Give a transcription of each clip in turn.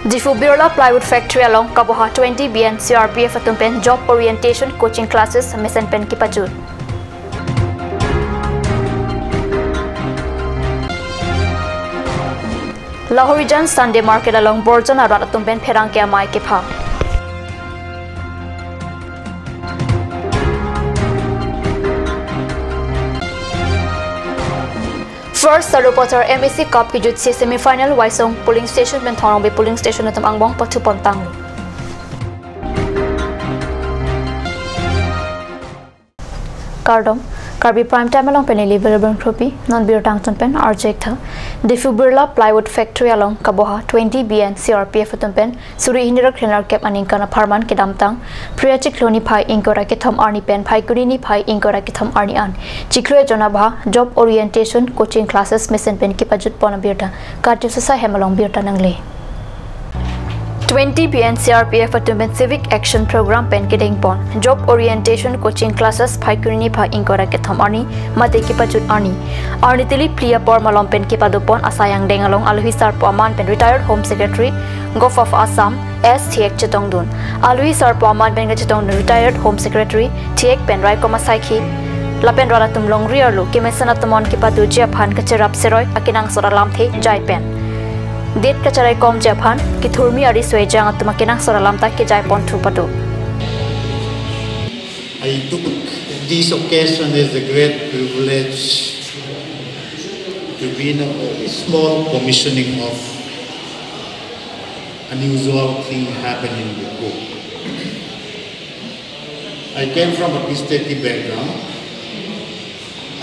Difu Birla Plywood Factory along Kaboha 20 BN CRPF atumpen job orientation coaching classes mesen pen kipajut. Lahorijan Sunday Market along Borjan arat atumpen pherang ke amai ke pha. First, the reporter MSC Cup ki jutsi semi-final Waisong polling station ben thorong be polling station atam angbong patu pontang. Karbi prime time along penny available trophy non-beer tangton pen RJ tha. Difu Birla Plywood Factory along Kaboha 20 BN CRPF atumpen suri hindirak cleaner cap aning kana farman ke damtang priya chikloni phai inkora ke thom arni pen phai kurini phai inkora ke thom arni an chikre jonabha job orientation coaching classes mesen pen ki pajut pona birta kartu sa hemalong birta nangle 20 BN CRPF atumpen Civic Action Program pen kedeng pon job orientation coaching classes phai kurini phai inkora ke thom arni mate ki pajut arni tili plia por malom pen ki padupon asayang dengalong alwi sar poman pen retired home secretary Gulf of Assam S Thiek Chetongdun alwi sar poman pen Chetongdun retired home secretary Thiek pen rai koma saiki lapen rala tum long riarlu kimesana tumon ki padu je phan ka cherap seroi akinang sora lam the jai pen Det kacarai kom Japan ki thurmi ari swejang atuma kinang sora lam tak ki jai pon thu padu. I took this occasion as a great privilege to be in a small commissioning of unusual thing happening before. I came from a business background.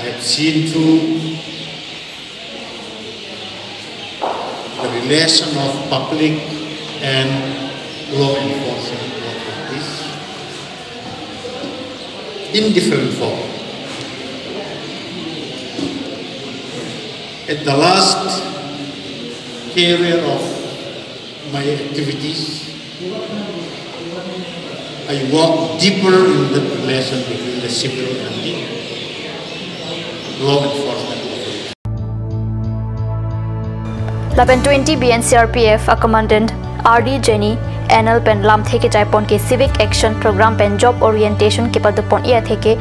I have seen through the relation of public and law enforcement authorities in different form. At the last period of my activities, I walked deeper in the relation between the civil and the law enforcement. Lapen 20 BN CRPF a commandant RD Jenny NL pen lam theke jaipon ke Civic Action Program pen job orientation ke padupon ia theke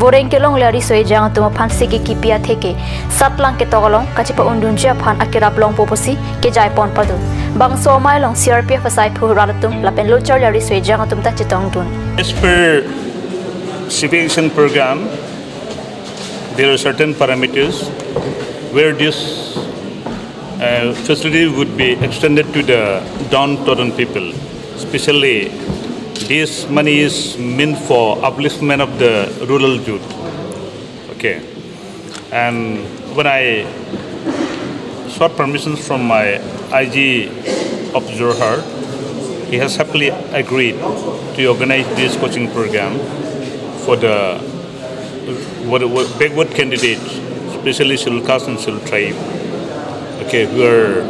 boreng kelong lari soi jang tuma phan siki ki pia theke satlang ke togolong kachipa undunjia phan akirap long poposi ke jaipon padu bang so mai long CRPF asai phu ralatum lapen lochar lari soi jang tum ta chitong dun. As per Civic Action Program, there are certain parameters where this facility would be extended to the downtrodden people. Especially, this money is meant for upliftment of the rural youth. Okay, and when I sought permissions from my IG of Johor, he has happily agreed to organize this coaching program for the backward candidates, especially scheduled caste and scheduled tribe. Okay, who are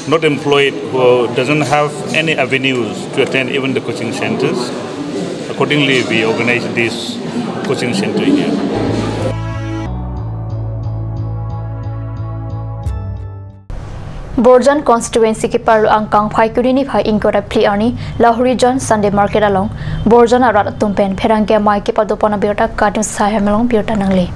not employed, who doesn't have any avenues to attend even the coaching centers. Accordingly, we organize this coaching center here. Borjan constituency ki paru angkang phai kurini phai inkora pli ani Lahorijan Sunday Market along Borjan arat tumpen pherangke mai ki padupona biota kadum sahemelong biota nangle.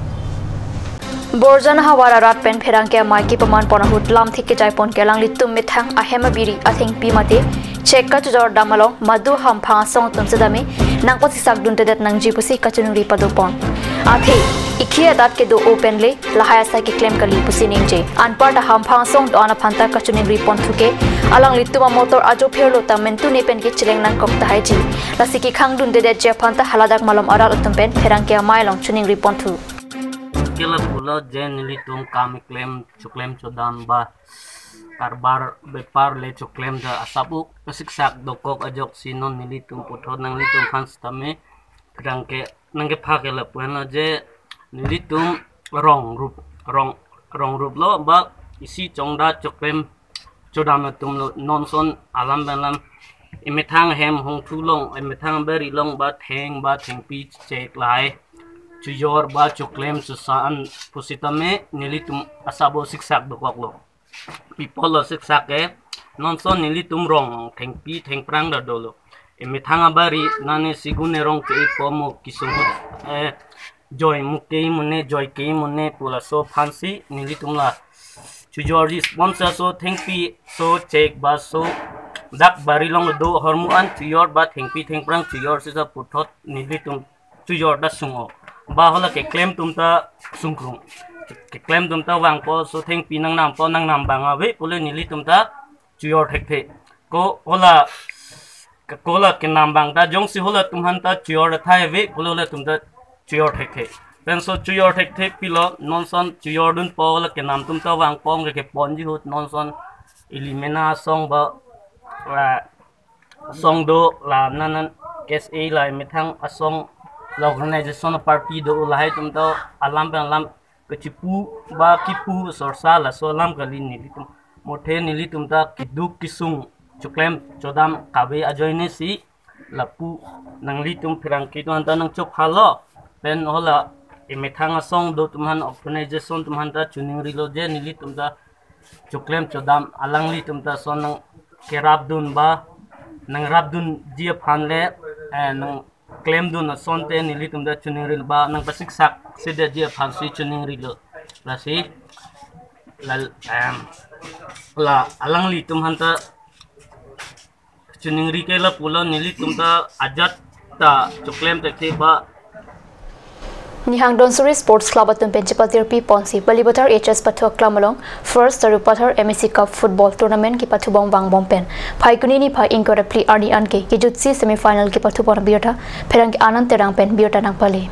Borjan hawara rat pen pherangke mai ki paman ponahut lam thike jaipon kelang litum mithang ahema biri atheng pi mate chekka chujor damalong madu ham pha song tum sedame nangpo sisak dunte det nangji pusi kachunuri padupon athe ikhia dat ke do open le lahaya sa ki claim kali pusi ningje anpar da ham pha song do ana phanta kachunuri pon thuke alang lituma motor ajo pherlo tamentu ne pen ki chileng nang kok ta haiji lasiki khang dunte det je phanta haladak malom aral utum pen pherangke mai long chuning ripon thu Kila pula generally tum kami claim chuklem chodam ba karbar bepar le chuklem da asabu kasiksak dokok ajok sinon nili tum putho nang litum hans tame krangke nangke phakela puana je nili tum rong rup lo ba isi chongda chuklem chodam tum nonson alam balam imethang hem hong thulong imethang beri long ba theng pi chek lai Chujor ba chuklem susaan pusitame nilitum asabo siksak dokoklo. People lo siksak nonson nili tumrong thengpi thengprang da dolo emithanga bari nane sigune rong ke pomo kisungut joy mukei mune joy kei mune pula so fancy nili tumla chujori sponsor so thengpi so check ba so dak bari long do hormuan chujor ba thengpi thengprang chujor se sa puthot nili tum chujor da sungo ba hola ke claim tumta sungkrung ke claim tumta wang po so thengpi nang nam po nang nam banga we pule nili tumta chujor thekte ko hola kola ke nam bang ta jong si hola tumhan ta chujor thai we pule hola tumta chujor thekte pen so chujor thekte pilo nonson chujor dun po hola ke nam tumta wang pong ke ponji hut nonson elimina song ba song do la nanan SA la mithang asong organization party do lahai tum to alam kechipu ba kipu sorsa la so alam kali ni tum mothe nili tum ta kiduk kisung chuklem chodam kabe ajoine si lapu nangli tum phirang ki ton ta nang chok halo pen hola emithang asong do tumhan organization tumhan ta chuning rilo je nili tum ta chuklem chodam alangli tum ta so nang kerab dun ba nang rabdun dia phanle nang claim dun sonte nili tumda chuning ril ba nang pasik sak sida dia phansi chuning ril la si la alangli tum hanta chuning ri ke la pula nili tumda ajat ta chuklem te ba Nihang Donsuri Sports Club atun Penchipatir P Ponsi Balibatar HS Pathok Klamalong First Tarupathar MSC Cup Football Tournament ki pathubong wang bompen Phaikuni ni phai inkora pli arni anke ki jutsi semi-final ki pathubon biota pherang ki anand terang pen biota nang pali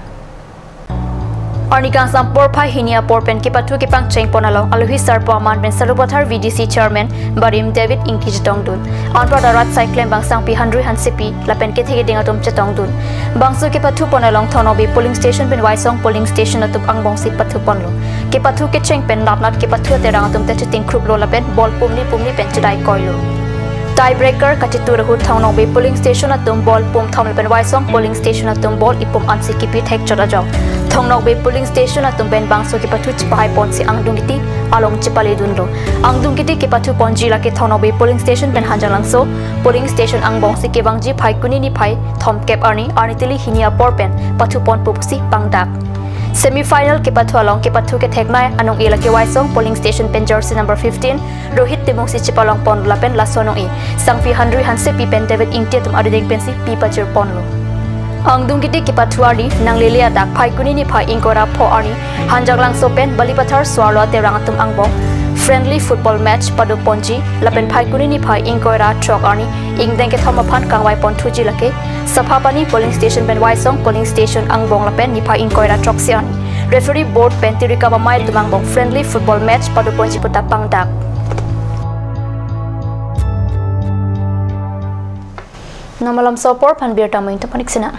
Arnika Sampor Phai Hinia Porpen ki pathu ki pang cheng ponalong Aluhi Sarpo Aman Ben Sarupathar VDC Chairman Barim David Inkij Tongdun Anpa Darat Cyclem Bangsang Pi Handri Hansipi Lapen ke thege dingatum chetongdun Bangsu ki pathu ponalong Thonobi polling station Ben Waisong polling station atup angbong si pathu ponlo ki pathu ki cheng pen napnat ki pathu terang atum te chiting krup lo lapen ball pumni pen chidai koilo Tiebreaker katitur hu Thonobi polling station atum ball pum thom pen Waisong polling station atum ball ipum ansi ki pi thek chora jaw Thongnokbe polling station atum ben bangso ki pathu chipai pon si angdungiti along chipale dunlo angdungiti ki pathu ponji la ke Thonokbe polling station ben hanjalangso polling station angbong si ke bangji phai kuni ni phai thom kep arni arnitili hinia porpen pathu pon pupusi pangdak semi-final ke pathu along ke pathu ke theknai anong ela ke waisong polling station pen jersey number 15 rohit timong si chipalong pon lapen lasonong e sangpi handri hanse pi pen david ingte tum adedek pen si pi pachir ponlo Angdung kiti ki pathuari nang lelia dak phai kuni ni phai inkora pho arni hanjanglang sopen balipathar swarlo terang atum angbong friendly football match padu ponji lapen phai kuni ni phai inkora trok arni ingdeng ke thoma phan kangwai pon thuji lake saphapani polling station ben waisong polling station angbong lapen ni phai inkora trok si arni referee board pentirika ba mai tumangbong friendly football match padu ponji puta pangdak Namalam sopor pan biar tamu itu panik sena.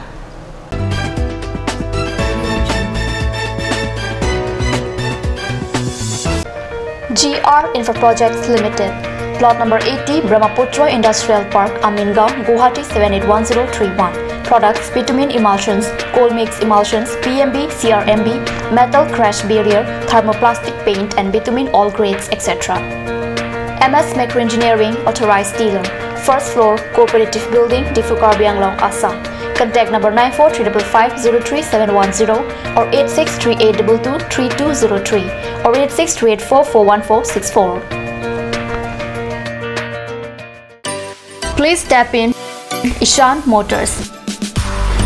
GR Infra Projects Limited, Plot number 80, Brahmaputra Industrial Park, Amingaon, Guwahati 781031. Products: bitumen emulsions, coal mix emulsions, PMB, CRMB, metal crash barrier, thermoplastic paint, and bitumen all grades, etc. MS Macro Engineering, authorized dealer. First floor, Cooperative Building, Difu Karbi, Assam. Contact number 9435503710 or 8638223203 or 8638441464. Please tap in Ishan Motors.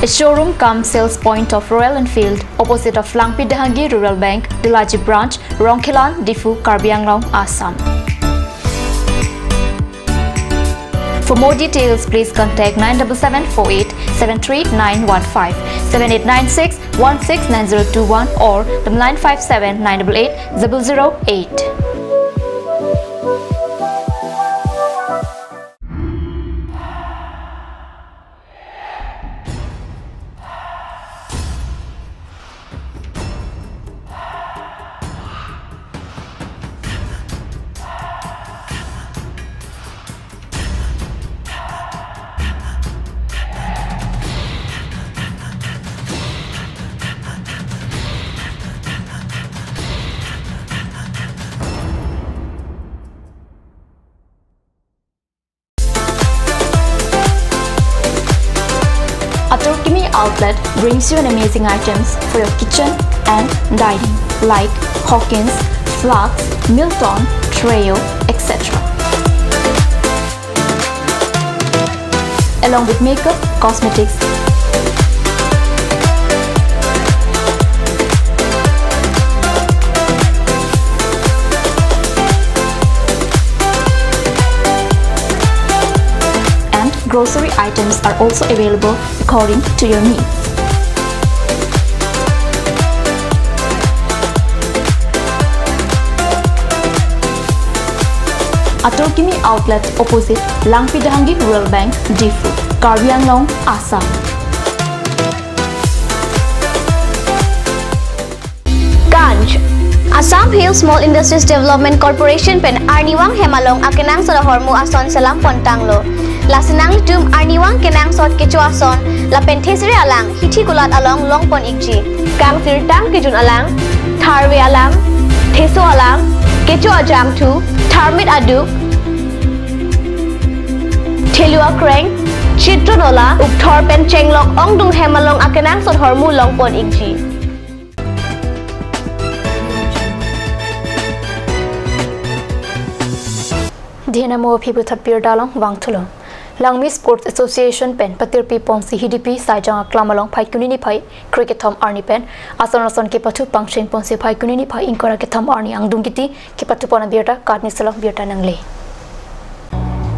A showroom cum sales point of Royal Enfield opposite of Langpi Dahangi Rural Bank, Dilaji Branch, Rongkhilan, Difu, Karbi Anglong, Assam. For more details, please contact 97748 73915, 7896 169021 or 957 988 008. Outlet brings you an amazing items for your kitchen and dining like Hawkins, Flax, Milton, Treo, etc. Along with makeup, cosmetics, and grocery items are also available according to your needs. Atorkimi Outlet opposite Langpidahangi Rural Bank, Difu, Karbi Anglong, Assam. Ganj Assam Hill Small Industries Development Corporation pen Arniwang Hemalong akenang sa hormu ason salam pontanglo. Lasinang litum Arniwang kenang sot kecu ason la penthesiri alang hithi kulat along longpon ikji. Kang sirtang kejun alang, tharwe alang, theso alang, kecu ajam tu, tharmit aduk, Thelua Kreng, Chitronola, Ukthor pen chenglok ongdung hemalong akenang sot hormu longpon ikji. Dinamo Pibu Tapir Dalong Wangtulong. Langmi Sports Association pen Patirpi Pongsi HDP Saijang Klamalong Pai Kunini Pai Cricket Tom Arni pen Ason ke patu Pangchen Pongsi Pai Kunini Pai Inkora ke Tom Arni Angdungiti ke patu Pona Birta Kadni Salong Birta Nangle.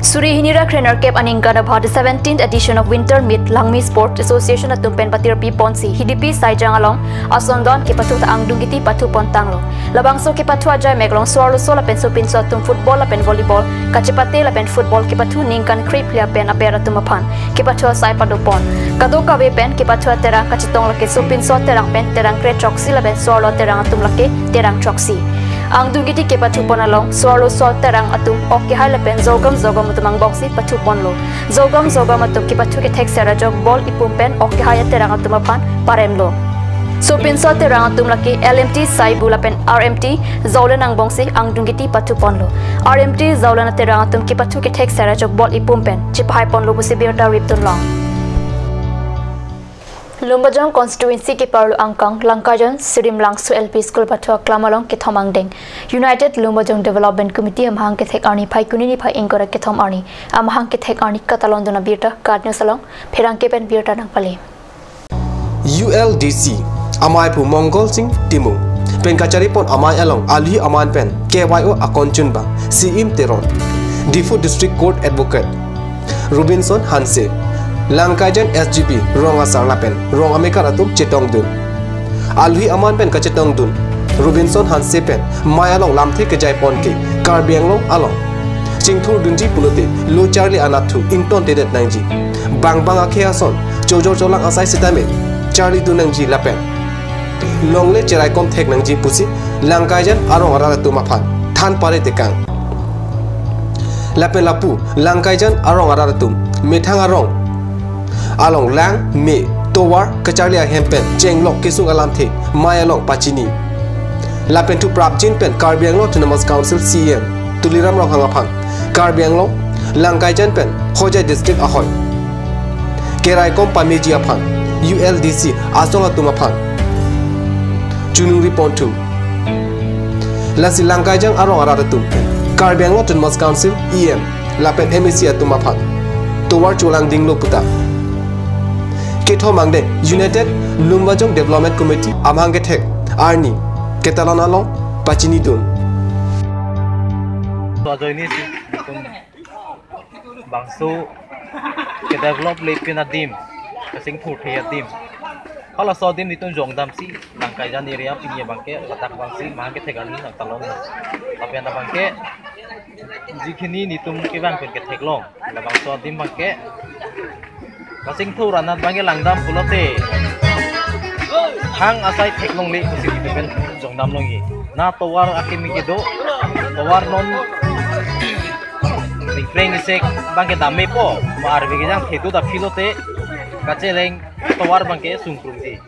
Suri Hinira Krener Cap Aningkana Bhad 17th edition of Winter Meet Langmi Sports Association at Tumpen Patirpi Ponsi HDP Saijang along Asondon ke patu ta Angdungiti patu Pontanglo. Labangso ke patu ajay meglong swallow sola pen supin so tum football la pen volleyball kachipate la pen football ke patu ningkan krip lia pen apera tumapan ke patu sai padopon kado kawe pen ke patu terang kachitong la ke supin so terang pen terang kre troxy la pen swallow terang atum la ke terang troxy ang dugiti ke patu ponalong swallow so terang atum ok hai la pen zogam utumang boxi patu ponlo zogam atum ke patu ke tek sera jog ball ipum pen ok hai terang atumapan paremlo So pinso terang atum laki LMT sai bula pen RMT zaulan ang bongsi ang dungiti patu ponlo RMT zaulan terang atum ki patu ke tek sara jok bol ipum pen chipai ponlo busi birta riptun long Lumbajong constituency ke parlu angkang Langkajon Sirim Langsu LP School patu klamalong ke thomang deng United Lumbajong Development Committee amhang ke thek arni phai kunini phai ingkora ke thom arni amhang ke thek arni katalon dona birta kadne salong pherang ke pen birta nang pale ULDC Amai pu Mongol Singh Timu pen kachari pon amai along alhi aman pen KYO akonchun ba CM Teron Difu District Court Advocate Robinson Hanse Langkajan SGP Ronga Sarla pen Rong Amerika atum chetong dun alhi aman pen kachetong dun Robinson Hanse pen mai along lamthe ke jai pon ke Karbi Anglong along Singthur dunji pulote Lo Charlie Anathu Ington Tedet Nangji Bang Akheason Jojo Cholang Asai Sitame Charlie Dunangji Lapen Longle cerai kom thek nangji pusi Langkajan arong arara tumaphan than pare tekang Lapen lapu Langkajan arong arara tum methang arong along lang me towar kachalia hempen chenglok kisung alam the mayalong pachini Lapen tu prapjin pen Karbi Anglong Autonomous Council CM tuliram rong hangaphan Karbi Anglong Langkajan pen Hoja District ahoy kerai kom pameji aphan ULDC asong atumaphan Junung Ripontu Lasi Langkajan arong araratum Karbi Anglong Autonomous Council EM Lapen MEC atumaphan Towar Cholang Dinglo puta Ketho mangde United Lumbajong Development Committee amhang ketek Arni Ketalan along Pachini dun Ajoini si bangsu ke develop lepin adim kasing thurthi adim kalau sodim nitun jongdam si Langkajan area pinya bangke latak bangsi mangke thegani nang talong tapi ana bangke jikhini nitum ke bang ke theglong la bang sodim bangke kasing thur anat bangke langdam pulote hang asai theglong le kusing ben jongdam longi na towar akimi kedo towar non ringpreng isek bangke dame po mar begejang thedu da filote kaceleng towar bangke sungkrungji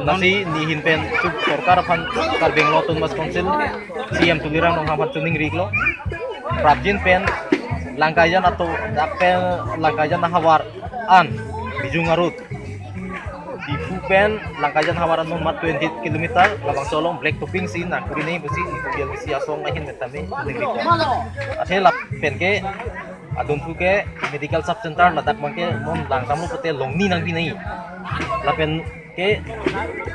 nasi nihin pen sub sorkar phan Karbi Anglong Autonomous Council CM tuliram nong hamat tuning riglo prapjin pen Langkajan atau dakpen Langkajan nahawar an bijung arut Tifu pen langkajan hamaran nomor 20 km labang solong black topping si na kurini busi biar bisi asong lain metame negeri ko ase lap pen ke adun tu ke medical sub center ladak mangke mon lang tamu pete longni nang binai lapen ke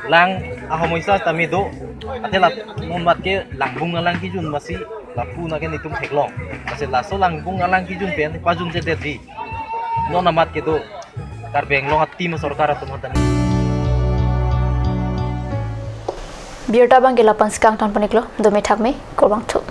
lang ahomoisa tamido ate lap mon mat ke langbung lang kijun masi lapu na ke nitum theklong ase laso langbung lang kijun pen pajun je dedi no namat ke do Karbi long hati masyarakat atau mantan. Biar tabang gelapan sekarang tanpa niklo, domi thak me, korang tu.